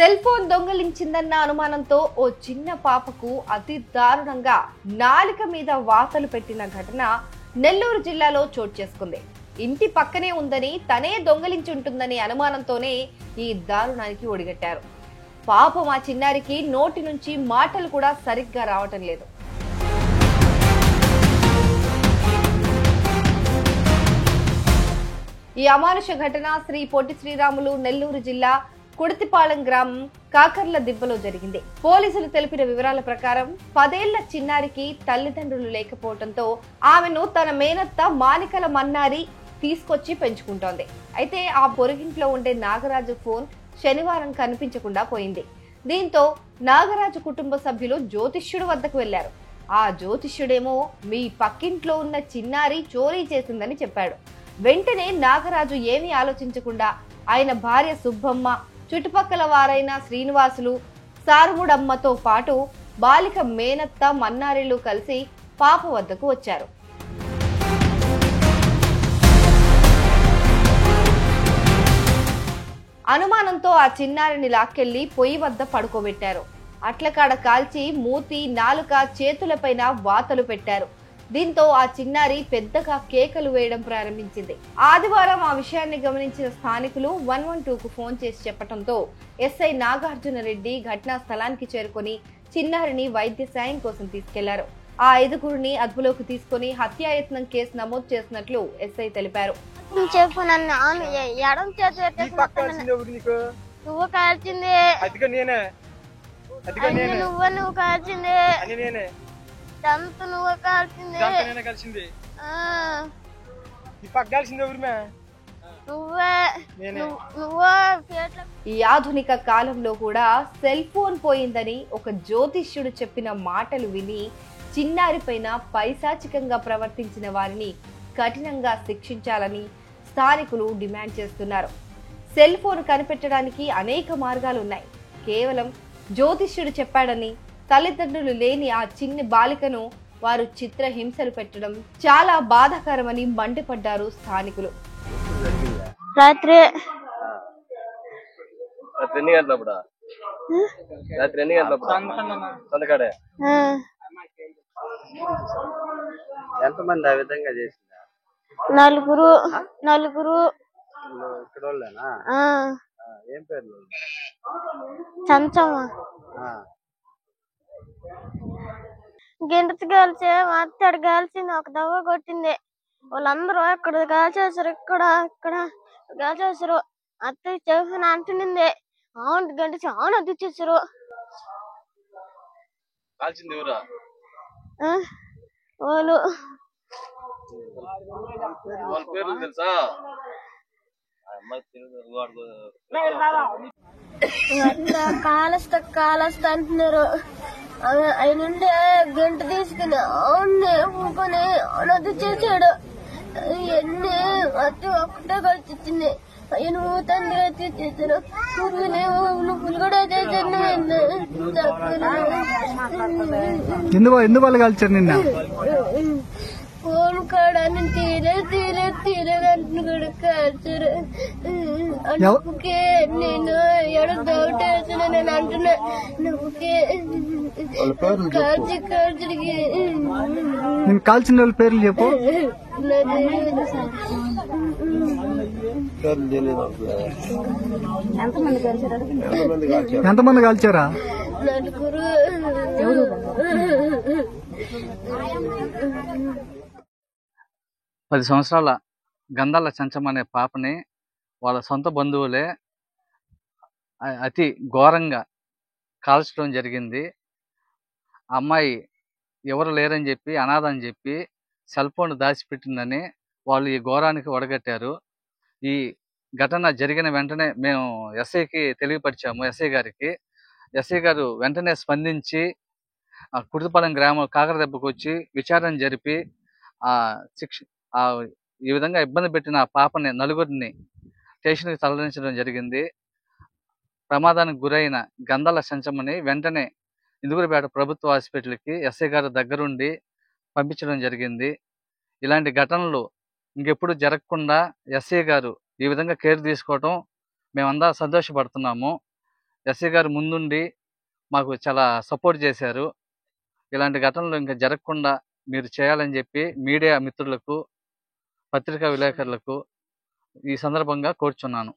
Cell phone దొంగలించిందన్న అనుమానంతో ఓ చిన్న పాపకు అతి దారుణంగా నాలుక మీద వాతలు పెట్టిన ఘటన నెల్లూరు జిల్లాలో చోటు చేసుకుంది. ఇంటి పక్కనే ఉందని తనే దొంగలించుంటుందని అనుమానంతోనే ఈ దారుణానికి ఒడిగట్టారు. పాపం ఆ చిన్నారికి నోటి నుంచి మాటలు కూడా సరిగ్గా రావటం లేదు. ఈ అమానుష ఘటన శ్రీ పొట్టి శ్రీరాములు నెల్లూరు జిల్లా కుడితిపాలెం గ్రామం కాకర్ల దిబ్బలో జరిగింది. పోలీసులు తెలిపిన వివరాల ప్రకారం 10 ఏళ్ల చిన్నారికి తల్లిదండ్రులు లేకపోవడంతో ఆమెను తన మేనత్త మానికల మన్నారి తీసుకొచ్చి పెంచుకుంటోంది. అయితే ఆ పొరుగింట్లో ఉండే నాగరాజు ఫోన్ శనివారం కనిపించకుండా పోయింది. దీంతో నాగరాజు కుటుంబ సభ్యులు జ్యోతిష్యుడు వద్దకు వెళ్లారు. ఆ జ్యోతిష్యుడేమో మీ పక్కింట్లో ఉన్న చిన్నారి చోరీ చేసిందని చెప్పాడు. వెంటనే నాగరాజు ఏమీ ఆలోచించకుండా ఆయన భార్య సుబ్బమ్మ, చుట్టుపక్కల వారైన శ్రీనివాసులు, సారముడమ్మతో పాటు బాలిక మేనత్త మన్నారిలు కలిసి పాప వద్దకు వచ్చారు. అనుమానంతో ఆ చిన్నారిని లాక్కెళ్లి పొయ్యి వద్ద పడుకోబెట్టారు. అట్లకాడ కాల్చి మూతి, నాలుక, చేతులపైన వాతలు పెట్టారు. దీంతో ఆ చిన్నారి పెద్దగా కేకలు వేయడం ప్రారంభించింది. ఆదివారం ఆ విషయాన్ని గమనించిన స్థానికులు 112కు ఫోన్ చేసి చెప్పడంతో ఎస్ఐ నాగార్జున రెడ్డి ఘటనా స్థలానికి చేరుకొని చిన్నారిని వైద్య సాయం కోసం తీసుకెళ్లారు. ఆ 5గురిని అదుపులోకి తీసుకుని హత్యాయత్నం కేసు నమోదు చేసినట్లు ఎస్ఐ తెలిపారు. ఈ ఆధునిక కాలంలో కూడా సెల్ ఫోన్ పోయిందని ఒక జ్యోతిష్యుడు చెప్పిన మాటలు విని చిన్నారిపైన పైశాచికంగా ప్రవర్తించిన వారిని కఠినంగా శిక్షించాలని స్థానికులు డిమాండ్ చేస్తున్నారు. సెల్ ఫోన్ కనిపెట్టడానికి అనేక మార్గాలున్నాయి. కేవలం జ్యోతిష్యుడు చెప్పాడని తల్లిదండ్రులు లేని ఆ చిన్ని బాలికను వారు చిత్రహింసలు పెట్టడం చాలా బాధాకరమని మండిపడ్డారు స్థానికులు. రాత్రి ఎంతమంది ఆ విధంగా చేసిందా? నలుగురు ఇక్కడ వాళ్ళేనా? ఏం పేర్లు? చంచమ్మ గింటకి కాల్చి అత్తడు కాల్చింది, ఒక దవ్వ కొట్టింది. వాళ్ళందరూ ఇక్కడ కాల్చేసారు, ఇక్కడ కాల్చేసారు. అత్త చెప్పిన అంటునింది, అవును గంట చాలా అద్దిచ్చేసారు. వాళ్ళు కాలస్తా అంటున్నారు. ఆయన గంట తీసుకుని అవును ఊకొని అనది చేసాడు. ఎన్ని అతి ఒక్కటే కలిసిచ్చింది. ఆయన తండ్రి తెచ్చేసారు. పురుగులు కూడా చేశాను. ఎందువల్ల కలిచారు నిన్న? ఫోన్ కాడని తీరేదంటును కూడా కాల్చారు. అందుకే నేను ఎడో డౌట్ వేసాను. నేను అంటున్నా నువ్వుకే కాల్చడికి నేను కాల్చిన వాళ్ళ పేర్లు చెప్పు. ఎంతమంది కాల్చారా? నలుగురు. పది సంవత్సరాల గంధాల చంచమ్మ అనే పాపని వాళ్ళ సొంత బంధువులే అతి ఘోరంగా కాల్చడం జరిగింది. ఆ అమ్మాయి ఎవరు లేరని చెప్పి, అనాథ అని చెప్పి సెల్ ఫోన్ దాచిపెట్టిందని వాళ్ళు ఈ ఘోరానికి ఒడగట్టారు. ఈ ఘటన జరిగిన వెంటనే మేము ఎస్ఐకి తెలియపరిచాము. ఎస్ఐ గారికి. ఎస్ఐ గారు వెంటనే స్పందించి కుడితిపాలెం గ్రామం కాకర దెబ్బకు వచ్చి విచారణ జరిపి ఈ విధంగా ఇబ్బంది పెట్టిన ఆ పాపని నలుగురిని స్టేషన్కి తరలించడం జరిగింది. ప్రమాదానికి గురైన గంధాల చంచమ్మని వెంటనే ఇందుకూరుపేట ప్రభుత్వ హాస్పిటల్కి ఎస్ఐ గారి దగ్గరుండి పంపించడం జరిగింది. ఇలాంటి ఘటనలు ఇంకెప్పుడు జరగకుండా ఎస్ఐ గారు ఈ విధంగా కేర్ తీసుకోవటం మేమందరం సంతోషపడుతున్నాము. ఎస్ఐ గారు ముందుండి మాకు చాలా సపోర్ట్ చేశారు. ఇలాంటి ఘటనలు ఇంకా జరగకుండా మీరు చేయాలని చెప్పి మీడియా మిత్రులకు, పత్రికా విలేకరులకు ఈ సందర్భంగా కోరుచున్నాను.